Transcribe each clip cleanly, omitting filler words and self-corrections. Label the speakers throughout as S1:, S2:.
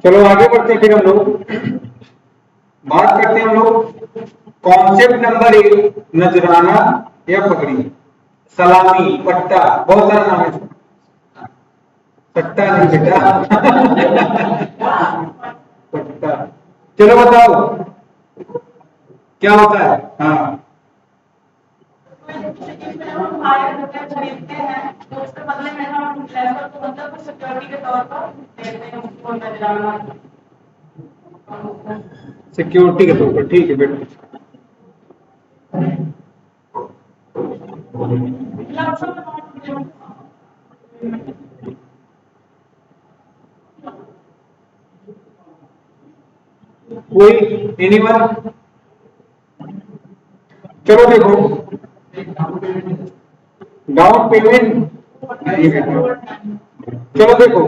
S1: चलो आगे बढ़ते हैं, फिर हम लोग बात करते हैं हम लोग कॉन्सेप्ट नंबर 1, नजराना या पगड़ी, सलामी, पट्टा, बहुत सारा नाम है, पट्टा नहीं बेटा पट्टा। चलो बताओ क्या होता है। हाँ, सिक्योरिटी के तौर पर, ठीक है बेटा। कोई एनीवन? चलो देखो, डाउन पेमेंट, चलो देखो,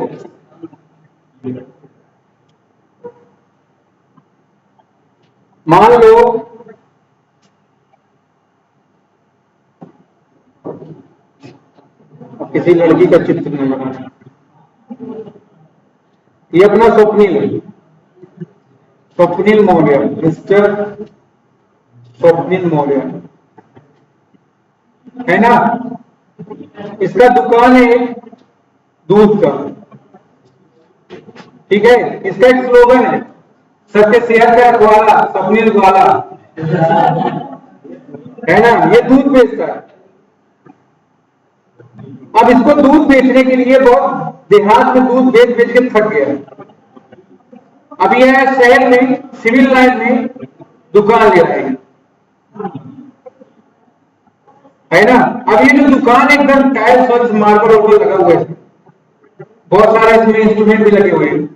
S1: मान लो किसी लड़की का चित्र नहीं बनाना, ये अपना स्वप्निल है, स्वप्निल मौर्य, मिस्टर स्वप्निल मौर्य है ना। इसका दुकान है दूध का, ठीक है। इसका एक स्लोगन है, सबके सेहत का रखवाला स्वप्निल ग्वाला, है ना। ये दूध बेचता है। अब इसको दूध बेचने के लिए बहुत देहात में दूध बेच बेच के थक गया। अब यह शहर में सिविल लाइन में दुकान ले आएगी, है ना। अब ये जो दुकान एकदम टाइल्स और मार्बल और लगा हुआ है, बहुत सारे इसमें इंस्ट्रूमेंट भी लगे हुए हैं।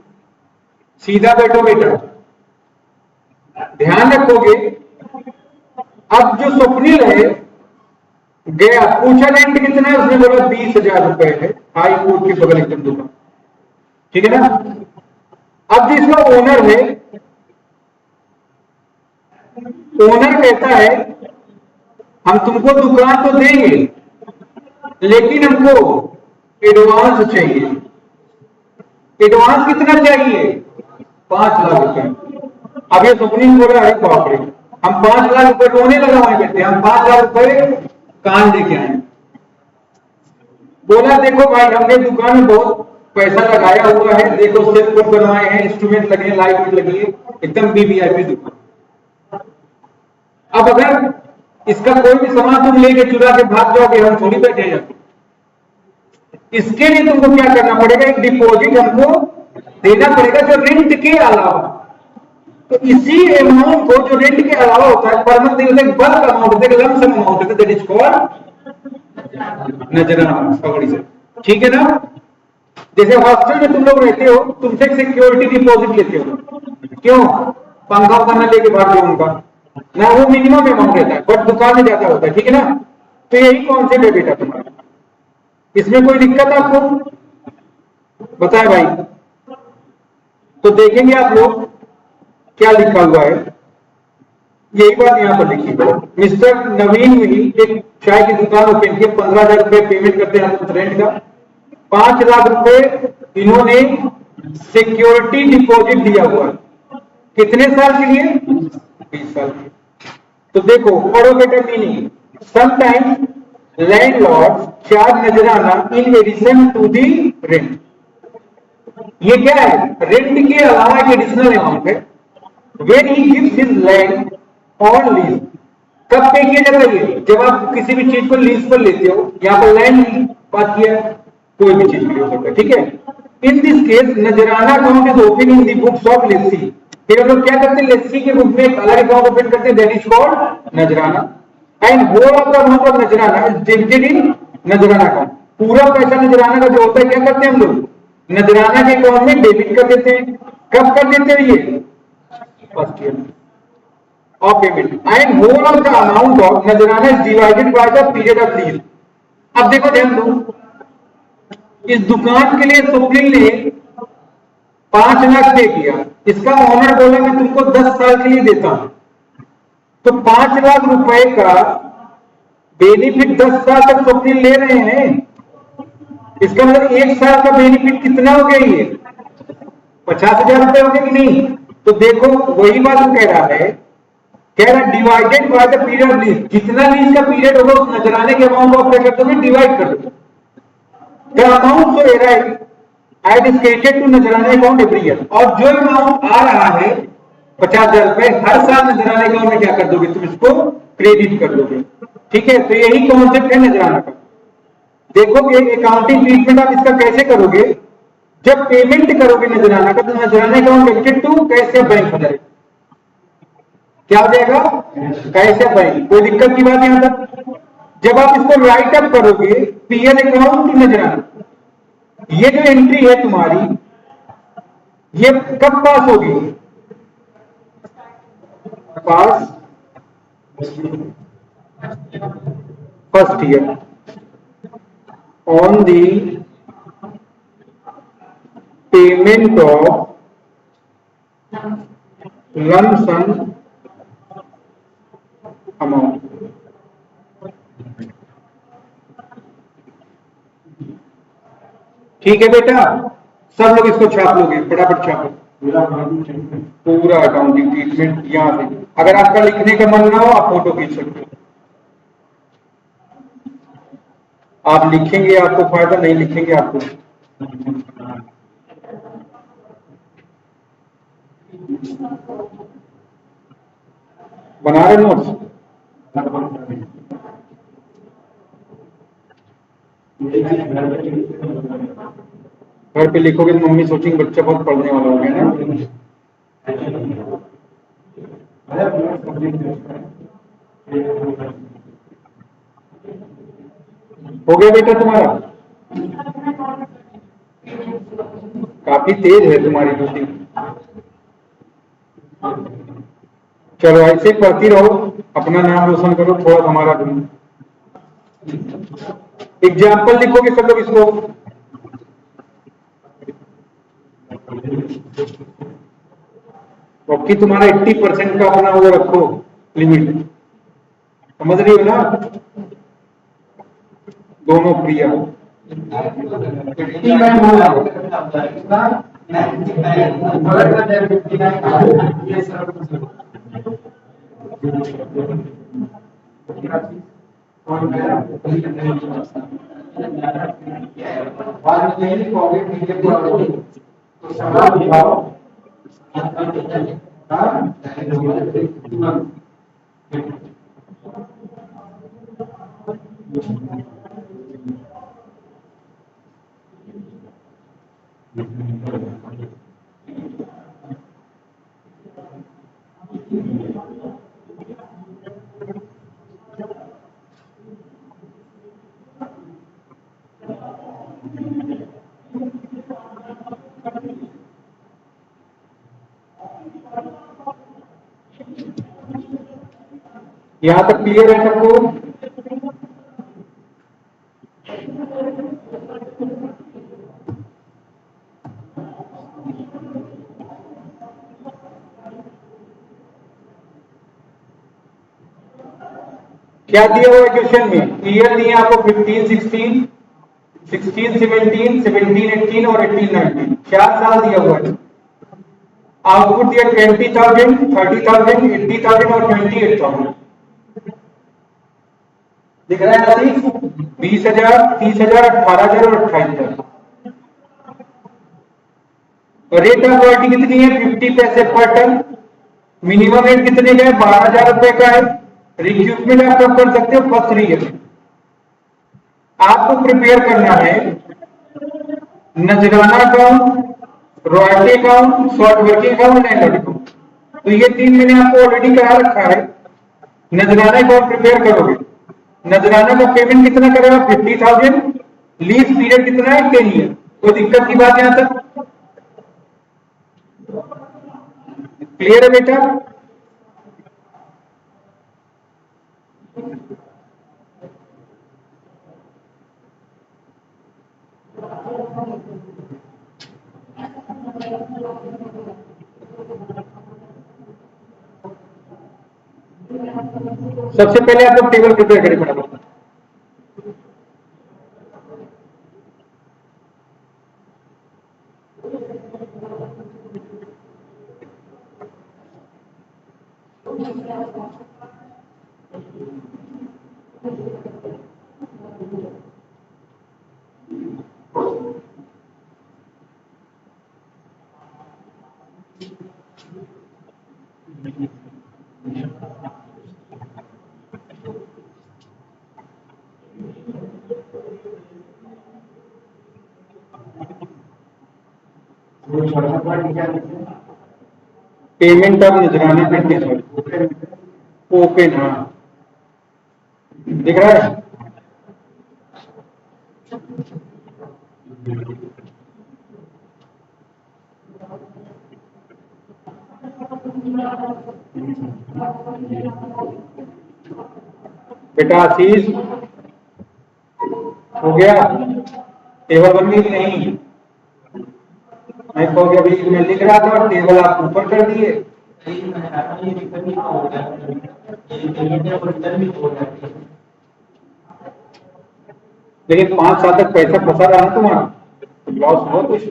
S1: सीधा बैठो बेटा, ध्यान रखोगे। अब जो स्वप्निल है गया, पूछा रेंट कितना है, उसने बोला 20,000 रुपए है, हाई कोर्ट के बगल एकदम दुकान, ठीक है ना। अब जिसका ओनर है, ओनर कहता है हम तुमको दुकान तो देंगे लेकिन हमको एडवांस चाहिए। एडवांस कितना चाहिए? 5 लाख रुपए। अब ये स्वप्निल बोला है बाप रे, हम 5 लाख रुपए रोने लगा हुआ कहते, हम 5 लाख रुपए कान लेके आए। बोला देखो भाई, हमने दुकान में बहुत पैसा लगाया हुआ है, देखो सेल्फ पर बनवाए हैं, इंस्ट्रूमेंट लगे, लाइट लगी है, एकदम वीवीआईपी दुकान। अब अगर इसका कोई भी सामान तुम लेके चुरा के भाग जाओगे, हम थोड़ी बैठे जाते। इसके लिए तुमको क्या करना पड़ेगा, एक डिपॉजिट हमको देना पड़ेगा जो रेंट के अलावा। तो इसी अमाउंट को जो रेंट के अलावा होता है, पर मंथ एक बल्क अमाउंट है, लम सम अमाउंट है, दैट इज कॉल्ड नजराना, पगड़ी से, ठीक है ना। जैसे हॉस्टल में तुम लोग रहते हो, तुमसे एक सिक्योरिटी डिपॉजिट लेते हो, क्यों? पंखा उखा न लेके भाग जाओ उनका ना, वो मिनिमम अमाउंट रहता है, बट दुकान में ज्यादा होता है, ठीक है ना। तो यही कॉन्सेप्ट है बेटा तुम्हारा, इसमें कोई दिक्कत आपको बताए भाई? तो देखेंगे आप लोग क्या लिखा हुआ है, यही बात यहां पर लिखी है। मिस्टर नवीन ही एक चाय की दुकान ओपन की, 15,000 रुपए पेमेंट करते हैं रेंट का, 5 लाख रुपए इन्होंने सिक्योरिटी डिपॉजिट दिया हुआ है। कितने साल के लिए? 20 साल के। तो देखो पढ़ो बेटा meaning, sometimes landlord charge nazrana in addition to the rent. ये क्या है? रेंट के अलावा एक एडिशनल अमाउंट है। When he gives his land on lease, कब पे किया जाता है ये? जब आप किसी भी चीज को लीज पर लेते हो, यहाँ पर लैंड बात किया, कोई भी चीज के लिए हो सकता है, ठीक है। इन दिस केस नजराना account is open in the books of Lesi. फिर हम लोग क्या करते हैं, लेसी के बुक में एक अलग अकाउंट ओपन करते हैं, that is called nazrana, and whole of the amount of nazrana is debited in nazrana account. पूरा पैसा नजराना का जो होता है क्या करते हैं हम लोग, नजराना के अकाउंट में डेबिट कर देते हैं। कब कर देते हैं ये? First year of payment, and whole of the amount of नजराना is divided by the period of lease। अब देखो ध्यान दो, इस दुकान के लिए स्वप्निल ने 5 लाख पे किया, इसका ऑनर बोला मैं तुमको 10 साल के लिए देता हूं, तो 5 लाख रुपए का बेनिफिट 10 साल तक स्वप्निल ले रहे हैं, इसका मतलब 1 साल का बेनिफिट कितना हो गया, ये 50,000 रुपए हो गए कि नहीं। तो देखो वही बात वो कह रहा है, कह रहा divided by the period of lease, जितना लीज का पीरियड होगा उस नजराने के अमाउंट को क्या कर दोगे, डिवाइड कर दो। द अमाउंट जो एड स्टेटेड टू नजराने अकाउंट एवरी ईयर, और जो अमाउंट आ रहा है 50,000 रुपए हर साल नजराने अकाउंट में क्या कर दोगे, तुम इसको क्रेडिट कर दोगे। ठीक है, तो यही कॉन्सेप्ट है नजराना का। देखोगे अकाउंटिंग ट्रीटमेंट आप इसका कैसे करोगे, जब पेमेंट करोगे नजराना का, तो nazrana account debited to cash bank हो जाएगा। क्या हो जाएगा, कैश बैंक। कोई दिक्कत की बात यहां तक। जब आप इसको राइट अप करोगे पीएल अकाउंट टू नजराना, ये जो एंट्री है तुम्हारी, ये कब पास होगी, pass first year on the payment of lump sum amount। ठीक है बेटा, सब लोग इसको छाप लोगे, फटाफट छापो पूरा अकाउंटिंग ट्रीटमेंट यहां से। अगर आपका लिखने का मन ना हो आप फोटो खींच सकते हो। आप लिखेंगे आपको फायदा, नहीं लिखेंगे आपको। बना रहे नोट्स, घर पे लिखोगे तो मम्मी सोचेंगे बच्चा बहुत पढ़ने वाला हो गया ना। हो गया बेटा तुम्हारा, काफी तेज है तुम्हारी बुद्धि। चलो ऐसे पढ़ती रहो, अपना नाम रोशन करो, थोड़ा हमारा भी। एग्जाम्पल लिखोगे सब लोग इसको। क्योंकि तुम्हारा 80% का अपना वो रखो लिमिट, समझ रही हो ना, दोनों प्रिया। यहां तक क्लियर है सबको। क्या दिया हुआ है क्वेश्चन में, ईयर दिए आपको 15, 16, 16, 17, 17, 18 और 18, 19, 4 साल दिया हुआ है। आउटपुट दिया 20,000, 30,000, 80,000 और 28,000। दिख रहा है ना, 20,000, 30,000, 18,000 और 28,000। रेट ऑफ रॉयल्टी कितनी है, 50 पैसे पर टन। मिनिमम रेट कितने का है, 12,000 रुपए का है। रिक्रूटमेंट आप कब कर सकते हो, फर्स्ट ईयर। आपको प्रिपेयर करना है नजराना account, royalty account, short working account, land account. तो ये 3 मैंने आपको ऑलरेडी करा रखा है। नजराना अकाउंट प्रिपेयर करोगे, नजराना का पेमेंट कितना करेगा, 50,000। लीज पीरियड कितना है, 10 ईयर। कोई दिक्कत की बात यहां तक क्लियर है बेटा। सबसे पहले आप लोग टेबल प्रिपेयर करें फटाफट। पेमेंट अब नजराना करके ओपन, हाँ दिख रहा है। बेटा आशीष हो गया, टेबल बन गई कि नहीं? मैं कहोगे अभी मैं लिख रहा था टेबल आप ऊपर कर दिए। लेकिन 5 साल तक पैसा फंसा रहा है तुम्हारा, लॉस हुआ कुछ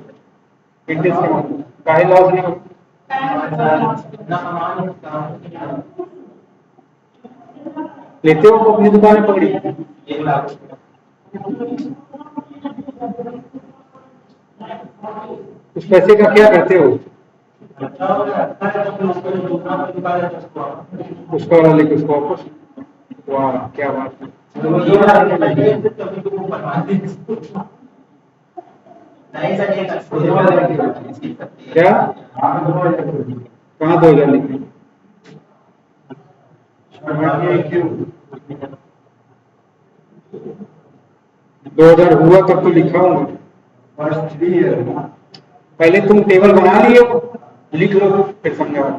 S1: इंटरेस्ट के काहे लॉस नहीं हो? लेते हो तो अपनी दुकान में पकड़ी। उस पैसे का क्या करते हो? उसका वाला लेके उसको वापस। वाह क्या बात है। क्या कहाँ 2000 लिखे? 2000 हुआ तब तो लिखा हूँ। पहले तुम टेबल बना लिए हो, लिख लो फिर समझाओ।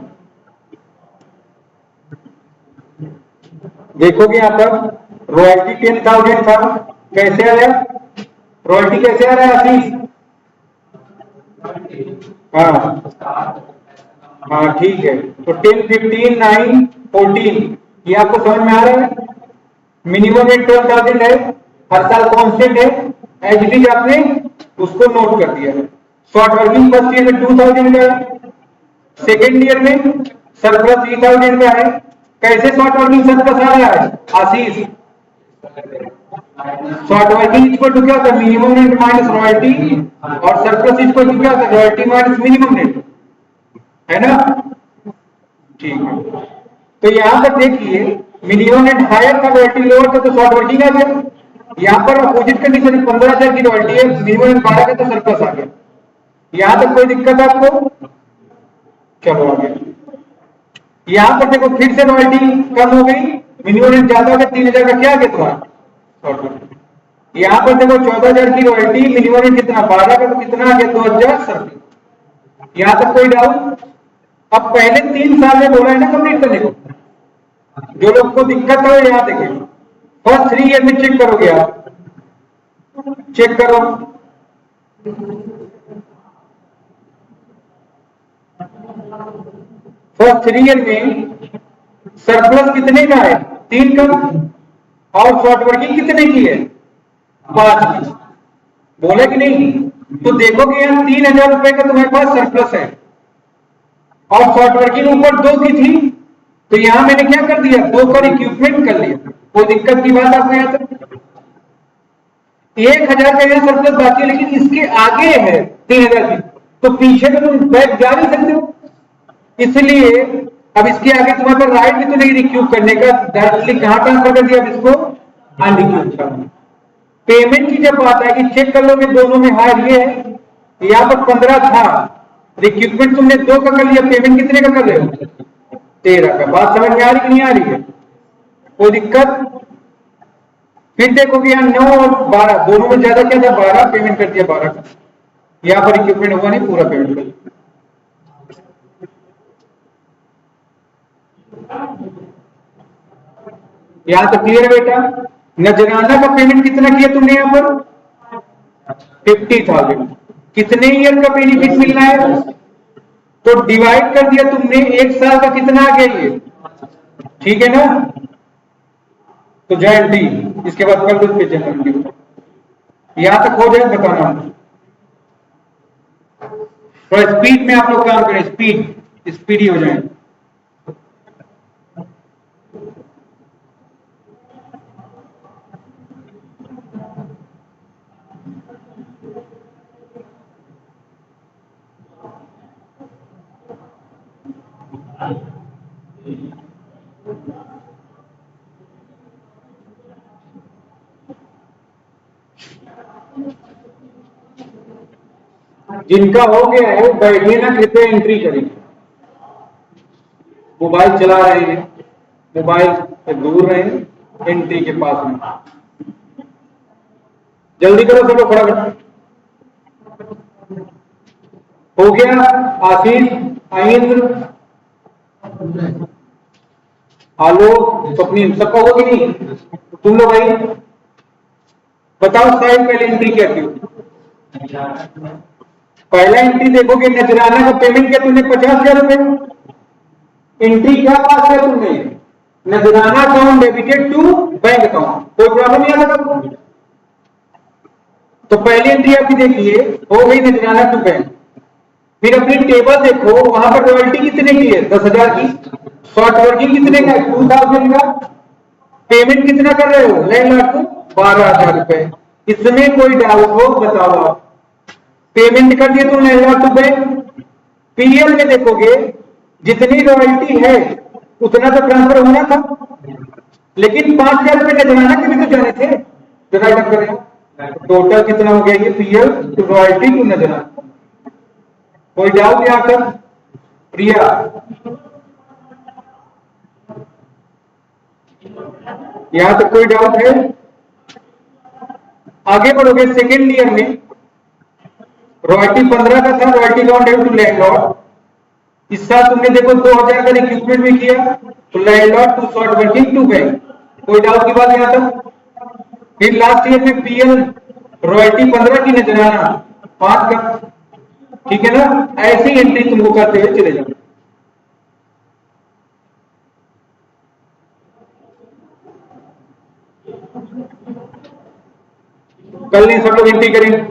S1: देखोगे यहाँ पर रॉयल्टी 10,000 था, कैसे आया? रॉयल्टी कैसे आ रहा है आशीष? हाँ हाँ ठीक है, तो 10, 15, 9, 14 ये आपको समझ में आ रहा है? मिनिमम रेट 12,000 है, हर साल कांस्टेंट है, एज इट इज आपने उसको नोट कर दिया है। शॉर्ट वर्किंग फर्स्ट ईयर में 2,000 का है, सेकेंड ईयर में सरप्लस 3,000 का है। कैसे शॉर्ट वर्किंग सरप्लस आ रहा है आशीष? शॉर्ट वर्किंग इक्वल टू क्या होता है? मिनिमम रेट माइनस रॉयल्टी, और सरप्लस इक्वल टू क्या होता है? रॉयल्टी माइनस मिनिमम रेट, है ना? ठीक है, तो यहां पर देखिए मिनिमम रेट हायर था, रॉयल्टी लोअर था, तो शॉर्ट वर्किंग आ गया। यहां पर अपोजिट कंडीशन 15,000 की रॉयल्टी है, मिनिमम रेट 12 का, तो सरप्लस आ गया। यहां तक कोई दिक्कत है आपको? चलो आगे। यहां पर देखो फिर से रॉयल्टी कम हो गई, मिनिमम रेट ज्यादा हो गया, 3,000 का क्या आ गया तुम्हारा? यहां पर देखो 14,000 की रॉयल्टी, मिनिमम रेट कितना? 12 का, तो कितना आ गया? 2,000। यहां तक कोई डाउट? अब पहले 3 साल में बोला है ना कंप्लीट करने को। जो लोग को दिक्कत है यहां देखिए, फर्स्ट 3 ईयर में चेक करोगे आप, चेक करो फर्स्ट 3 ईयर में सरप्लस कितने का है? 3 का, और शॉर्ट वर्किंग कितने की है? 5 की। बोले कि नहीं? तो देखोगे यहाँ 3,000 रुपए का तुम्हारे पास सरप्लस है, और शॉर्ट वर्किंग ऊपर 2 की थी, तो यहां मैंने क्या कर दिया? 2 का इक्विपमेंट कर लिया। कोई दिक्कत की बात आपको यहां तक? 1,000 का यहाँ सरप्लस बाकी है, लेकिन इसके आगे है 3,000 की, तो पीछे में तुम बैक जा नहीं सकते हो। इसलिए अब इसके आगे तुम्हारे पास राइट भी तो नहीं रिक्यूब करने का, डायरेक्टली कहां ट्रांसफर कर दिया? अब इसको अनरिक्यूब करना। पेमेंट की जब बात है कि चेक कर लोगे दोनों में हायर ये है, यहां पर 15 था, रिक्यूपमेंट तुमने 2 का कर लिया, पेमेंट कितने का कर रहे हो? 13 का। बात समझ में आ रही कि नहीं आ रही है? कोई दिक्कत? फिर देखोगे यहाँ 9 और 12 दोनों में ज्यादा क्या था? 12, पेमेंट कर दिया 12 का। यहां पर इक्विपमेंट हुआ नहीं, पूरा पेमेंट कर दिया। यहां तक क्लियर है बेटा? नजराना का पेमेंट कितना किया तुमने यहां पर? 50,000। कितने ईयर का बेनिफिट मिलना है? तो डिवाइड कर दिया तुमने, 1 साल का कितना आ गया ये? ठीक है ना? तो जॉइंट डी, इसके बाद कर दो फिर जनरल डी। यहां तक हो जाए बताना। तो स्पीड में आप लोग काम करें, स्पीड स्पीडी हो जाए। जिनका हो गया है वो बैठिए ना, कृपया एंट्री करें। मोबाइल चला रहे हैं, मोबाइल से दूर रहें, एंट्री के पास में। जल्दी करो सब लोग, फटाफट। हो गया? आशीष, आइंद्र, आलोक, स्वप्निल, सबका होगा कि नहीं? तुम लोग भाई बताओ साहिब पहले एंट्री क्या थी? पहला एंट्री देखोगे नजराना का पेमेंट क्या तुमने 50,000 रुपए। एंट्री क्या पास है तुमने? Nazrana account debited to bank account. कोई प्रॉब्लम नहीं आता आपको? तो पहली एंट्री आपकी देखिए हो गई नजराना टू बैंक। फिर अपनी टेबल देखो, वहां पर रॉयल्टी कितने की है? 10,000 की। शॉर्ट वर्किंग कितने का? 2,000 का। पेमेंट कितना कर रहे हो लैंडलॉर्ड को? 12,000 रुपए। इसमें कोई डाउट हो बताओ आप। पेमेंट कर दिए तुम लैंडलॉर्ड टू बैंक। पीएल में देखोगे जितनी रॉयल्टी है उतना तो ट्रांसफर होना था, लेकिन 5,000 रुपए नजराना के भी तो जाने थे। जो राइट अप करें टोटल कितना हो गया ये पीएल टू रॉयल्टी टू नजराना। कोई डाउट यहां तक? प्रिया, यहां तक कोई डाउट है? आगे बढ़ोगे सेकेंड ईयर में रॉयल्टी 15 का था, रॉयल्टी अकाउंट टू लैंडलॉर्ड। इस साल तुमने देखो 2,000 का रिक्रूटमेंट भी किया तो landlord to short working to bank. कोई डाउट की बात यहां तक? फिर लास्ट ईयर में पीएल रॉयल्टी 15 की नजराना 5 का, ठीक है ना? ऐसी एंट्री तुमको करते हुए चले जाओ। कल नहीं सब लोग एंट्री करेंगे।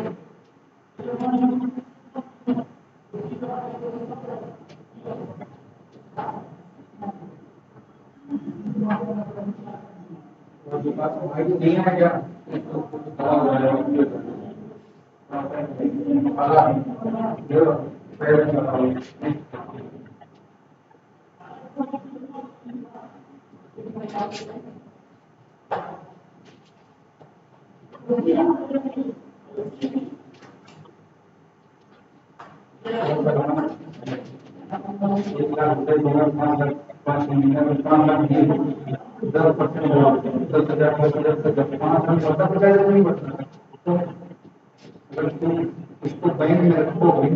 S1: इसको बैंक में रखोगे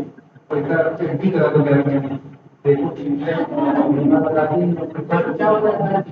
S1: पैसा भी करा दो बैंक में, देखो बीमा लगा दी क्या होता है।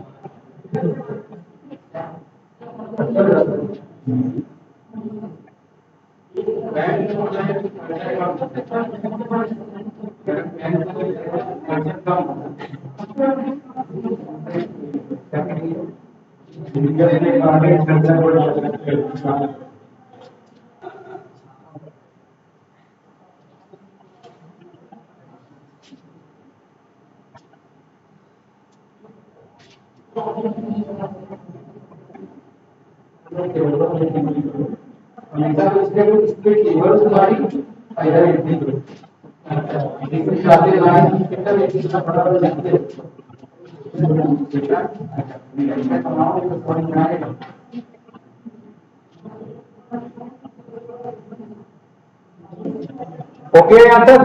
S1: ओके यहां तक?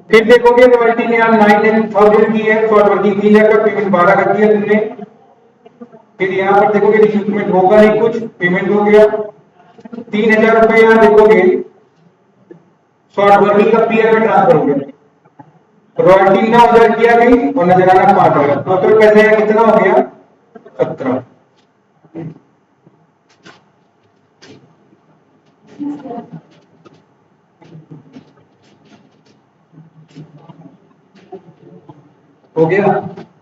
S1: फिर देखोगे रॉयल्टी ने आप 9,000 की है, शॉर्ट वर्किंग 3,000 का पेमेंट 12 का किया तुमने। फिर यहाँ पर देखोगे रिक्रूटमेंट होगा नहीं, कुछ पेमेंट हो गया 3,000 रुपए। यहाँ देखोगे शॉर्ट वर्किंग का पीएल में ट्रांसफर हो गया, रॉयल्टी 9,000 किया गई और नजराना 5,000। टोटल पैसे कितना हो गया? 17। हो गया?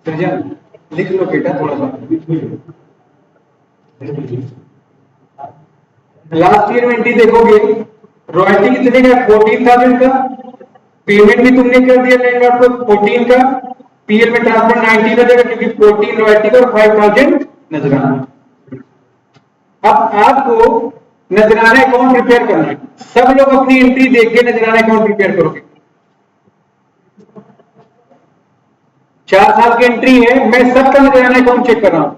S1: सृजन लिख लो बेटा थोड़ा सा। लास्ट ईयर में एंट्री देखोगे रॉयल्टी कितने का? 14,000 का। पेमेंट भी तुमने कर दिया लैंडलॉर्ड को 14 का। पीएल में ट्रांसफर 19 हो जाएगा क्योंकि 14 रॉयल्टी का और 5000 नजराना। अब आपको नजराना अकाउंट प्रिपेयर करना है। सब लोग अपनी एंट्री देख के नजराना अकाउंट प्रिपेयर करोगे। 4 साल की एंट्री है, मैं सबका नजराना अकाउंट चेक कर रहा हूं।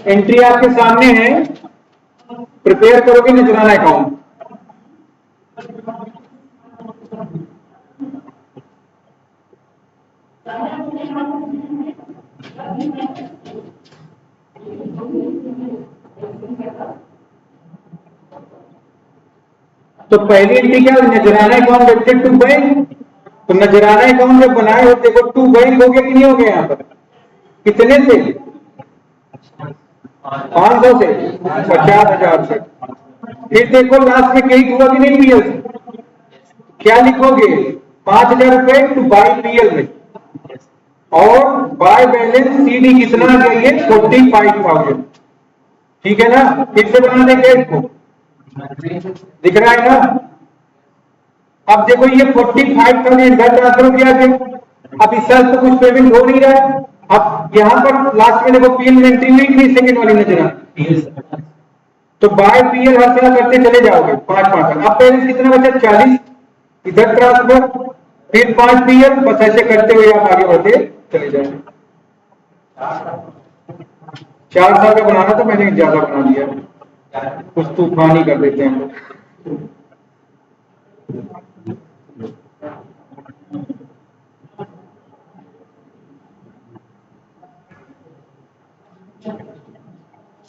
S1: एंट्री आपके सामने है, प्रिपेयर करोगे नजराना अकाउंट। तो पहली एंट्री क्या, नजराना अकाउंट डेबिटेड टू बैंक। तो नजराना अकाउंट जब बनाए हो, देखो टू बैंक हो गया कि नहीं हो गया? यहां पर कितने से? 500 से 50,000 से। फिर देखो लास्ट में क्रेडिट हुआ कि नहीं पीएल से? क्या लिखोगे? 5,000 रुपए टू बाई पीएल में, और बाय बैलेंस सीडी कितना चाहिए? 45,000। ठीक है ना? फिर से बना देंगे इसको, दिख रहा है ना? अब देखो ये 45,000 इधर ट्रांसफर किया है। अब इस साल तो कुछ पेमेंट हो नहीं रहा है। अब यहां पर लास्ट में देखो पीएल में एंट्री हुई कि नहीं? सेकंड वाली नजर आ, तो बाय पीएल हर साल करते चले जाओगे 5-5। अब बैलेंस कितना बचा? 40। इधर ट्रांसफर, फिर 5 पीएल, बस ऐसे करते हुए आप आगे बढ़ते चले जाएंगे। 4 साल का बनाना था, मैंने ज्यादा बना दिया, कुछ तूफान ही कर देते हैं हम लोग।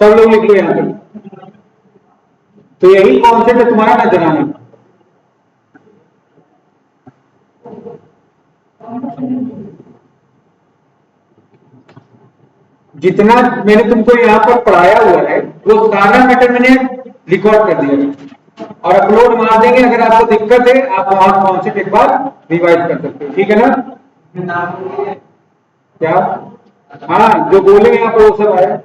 S1: सब लोग लिख लो यहां पर। तो यही कॉन्सेप्ट है तुम्हारा नजराना। जितना मैंने तुमको यहां पर पढ़ाया हुआ है वो सारा मैटर मैंने रिकॉर्ड कर दिया और अपलोड मार देंगे। अगर आपको दिक्कत है आप वहां कॉन्सेप्ट एक बार रिवाइज कर सकते हो। ठीक है ना? क्या? हाँ, जो बोले यहाँ पर वो सब आया।